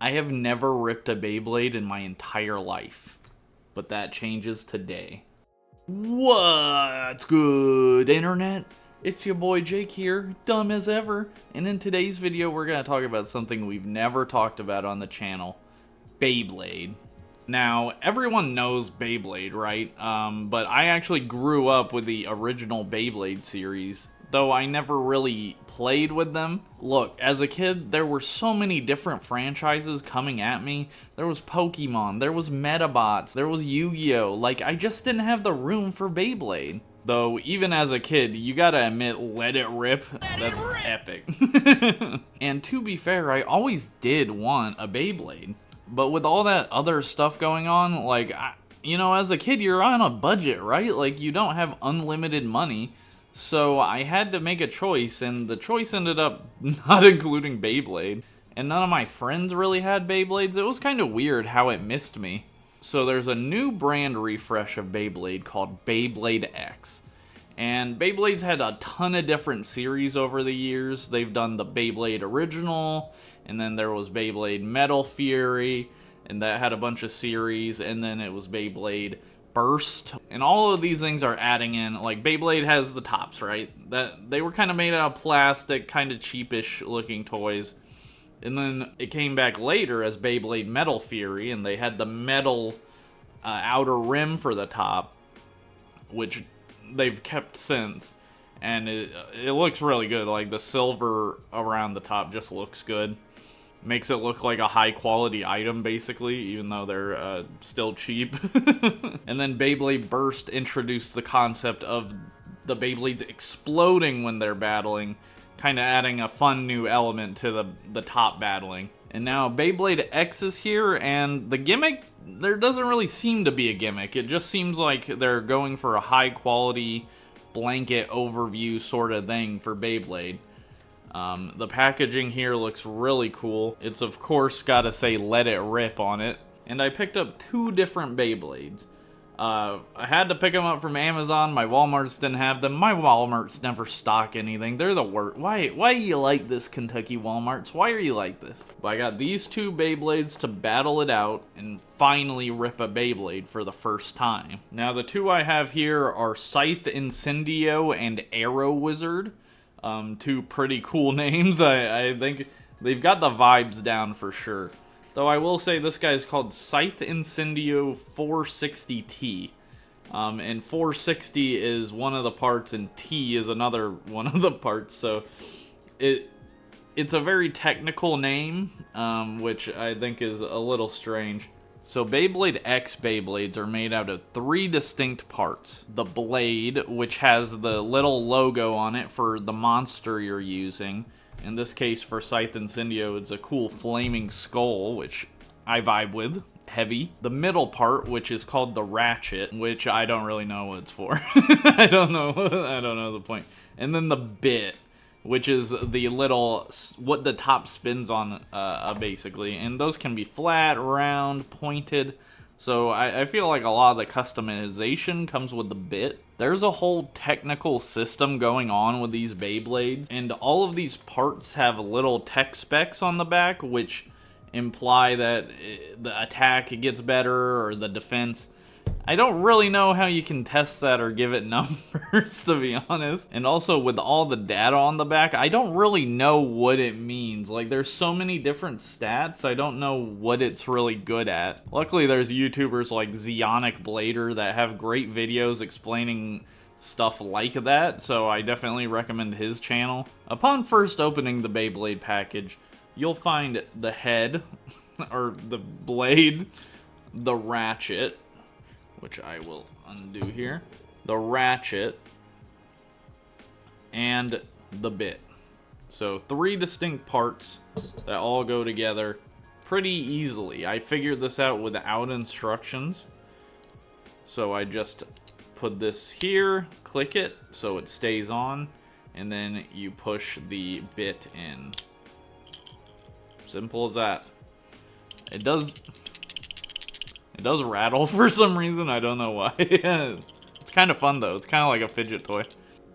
I have never ripped a Beyblade in my entire life, but that changes today. What's good, internet? It's your boy Jake here, dumb as ever, and in today's video we're going to talk about something we've never talked about on the channel, Beyblade. Now, everyone knows Beyblade, right? But I actually grew up with the original Beyblade series, though I never really played with them. Look, as a kid, there were so many different franchises coming at me. There was Pokemon, there was Medabots, there was Yu-Gi-Oh! Like, I just didn't have the room for Beyblade. Though, even as a kid, you gotta admit, Let It Rip, that's epic. And to be fair, I always did want a Beyblade. But with all that other stuff going on, like, as a kid, you're on a budget, right? Like, you don't have unlimited money. So I had to make a choice, and the choice ended up not including Beyblade. And none of my friends really had Beyblades. It was kind of weird how it missed me. So there's a new brand refresh of Beyblade called Beyblade X. And Beyblade's had a ton of different series over the years. They've done the Beyblade original, and then there was Beyblade Metal Fury, and that had a bunch of series, and then it was Beyblade Burst. And all of these things are adding in, like Beyblade has the tops, right? That they were kind of made out of plastic, kind of cheapish looking toys. And then it came back later as Beyblade Metal Fury, and they had the metal outer rim for the top, which they've kept since. And it looks really good. Like, the silver around the top just looks good. Makes it look like a high-quality item, basically, even though they're still cheap. And then Beyblade Burst introduced the concept of the Beyblades exploding when they're battling, kind of adding a fun new element to the top battling. And now Beyblade X is here, and the gimmick, there doesn't really seem to be a gimmick. It just seems like they're going for a high-quality blanket overview sort of thing for Beyblade. The packaging here looks really cool. It's of course got to say Let It Rip on it. And I picked up two different Beyblades. I had to pick them up from Amazon. My Walmarts didn't have them. My Walmarts never stock anything. They're the worst. Why do you like this, Kentucky Walmarts? Why are you like this? But I got these two Beyblades to battle it out and finally rip a Beyblade for the first time. Now the two I have here are Scythe Incendio and Arrow Wizard. Two pretty cool names. I think they've got the vibes down for sure. Though I will say this guy is called Scythe Incendio 460T. And 460 is one of the parts and T is another one of the parts. So it's a very technical name, which I think is a little strange. So Beyblade X Beyblades are made out of three distinct parts. The blade, which has the little logo on it for the monster you're using. In this case, for Scythe Incendio, it's a cool flaming skull, which I vibe with. Heavy. The middle part, which is called the ratchet, which I don't really know what it's for. I don't know the point. And then the bit, which is the little, what the top spins on, basically. And those can be flat, round, pointed. So I feel like a lot of the customization comes with the bit. There's a whole technical system going on with these Beyblades. And all of these parts have little tech specs on the back, which imply that the attack gets better or the defense. I don't really know how you can test that or give it numbers, to be honest. And also, with all the data on the back, I don't really know what it means. Like, there's so many different stats, I don't know what it's really good at. Luckily, there's YouTubers like Zeonic Blader that have great videos explaining stuff like that, so I definitely recommend his channel. Upon first opening the Beyblade package, you'll find the head, or the blade, the ratchet, which I will undo here, the ratchet, and the bit. So three distinct parts that all go together pretty easily. I figured this out without instructions. So I just put this here, click it so it stays on, and then you push the bit in. Simple as that. It does rattle for some reason. I don't know why. It's kind of fun though. It's kind of like a fidget toy.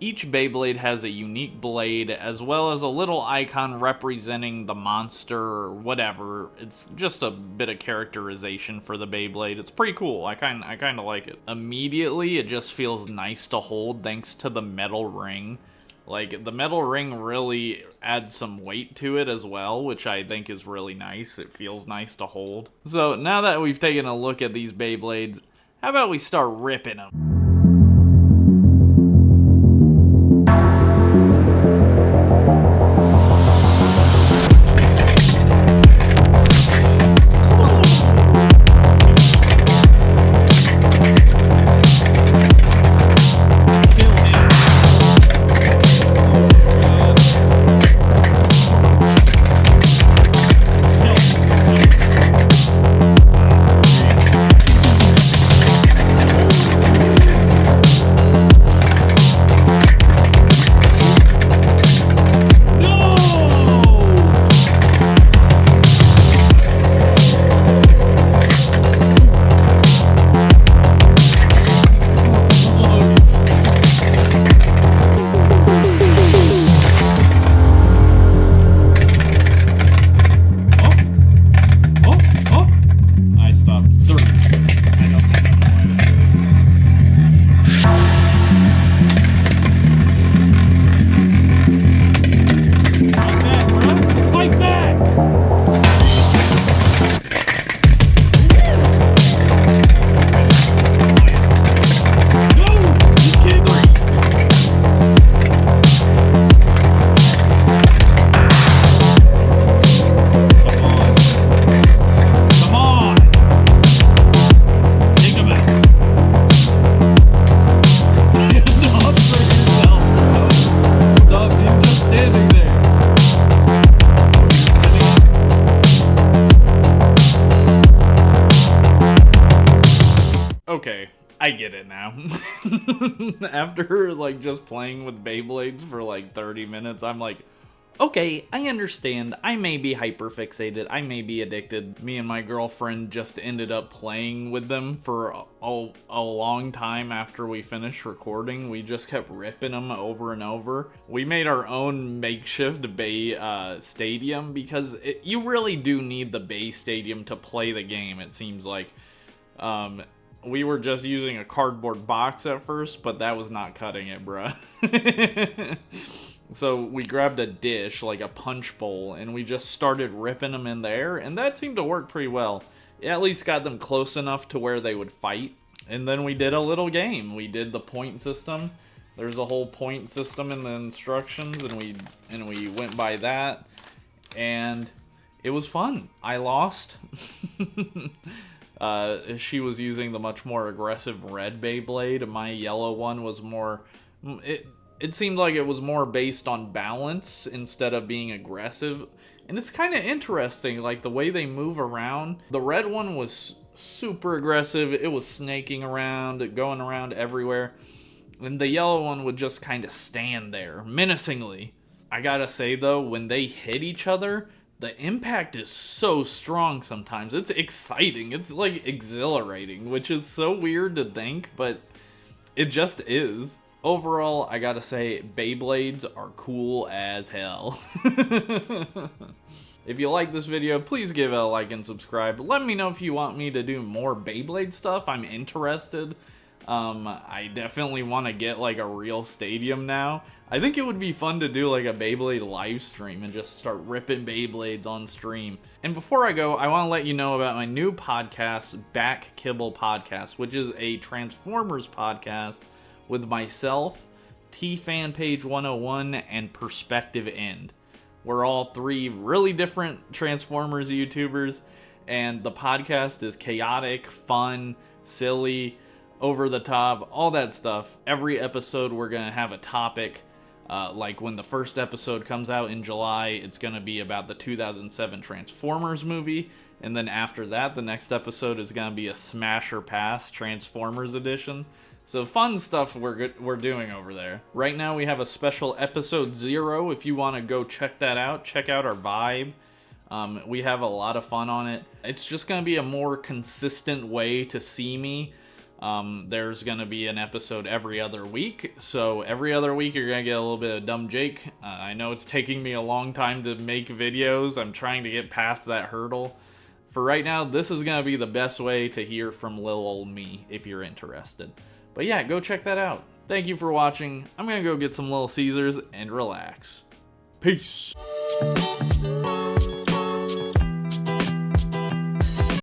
Each Beyblade has a unique blade, as well as a little icon representing the monster or whatever. It's just a bit of characterization for the Beyblade. It's pretty cool. I kind of like it. Immediately, it just feels nice to hold thanks to the metal ring. Like, the metal ring really adds some weight to it as well, which I think is really nice. It feels nice to hold. So, now that we've taken a look at these Beyblades, how about we start ripping them? Okay, I get it now. After, like, just playing with Beyblades for, like, 30 minutes, I'm like, okay, I understand. I may be hyperfixated. I may be addicted. Me and my girlfriend just ended up playing with them for a long time after we finished recording. We just kept ripping them over and over. We made our own makeshift Bay stadium because you really do need the Bay stadium to play the game, it seems like. We were just using a cardboard box at first, but that was not cutting it, bruh. So we grabbed a dish, like a punch bowl, and we just started ripping them in there, and that seemed to work pretty well. It at least got them close enough to where they would fight. And then we did a little game. We did the point system. There's a whole point system in the instructions, and we went by that, and it was fun. I lost. She was using the much more aggressive red Beyblade. My yellow one was more... It seemed like it was more based on balance instead of being aggressive. And it's kind of interesting, like, the way they move around. The red one was super aggressive. It was snaking around, going around everywhere. And the yellow one would just kind of stand there, menacingly. I gotta say, though, when they hit each other... the impact is so strong sometimes. It's exciting. It's, like, exhilarating, which is so weird to think, but it just is. Overall, I gotta say, Beyblades are cool as hell. If you like this video, please give it a like and subscribe. Let me know if you want me to do more Beyblade stuff. I'm interested. I definitely want to get, like, a real stadium now. I think it would be fun to do, like, a Beyblade live stream and just start ripping Beyblades on stream. And before I go, I want to let you know about my new podcast, Back Kibble Podcast, which is a Transformers podcast with myself, T-Fan-Page 101, and Perspective End. We're all three really different Transformers YouTubers, and the podcast is chaotic, fun, silly, over the top, all that stuff. Every episode we're gonna have a topic. Like when the first episode comes out in July, it's gonna be about the 2007 Transformers movie, and then after that, the next episode is gonna be a Smash or Pass Transformers edition. So fun stuff we're doing over there. Right now we have a special episode 0. If you want to go check that out, check out our vibe. We have a lot of fun on it. It's just gonna be a more consistent way to see me. There's going to be an episode every other week. So every other week you're going to get a little bit of Dumb Jake. I know it's taking me a long time to make videos. I'm trying to get past that hurdle. For right now, this is going to be the best way to hear from little old me if you're interested. But yeah, go check that out. Thank you for watching. I'm going to go get some Little Caesars and relax. Peace.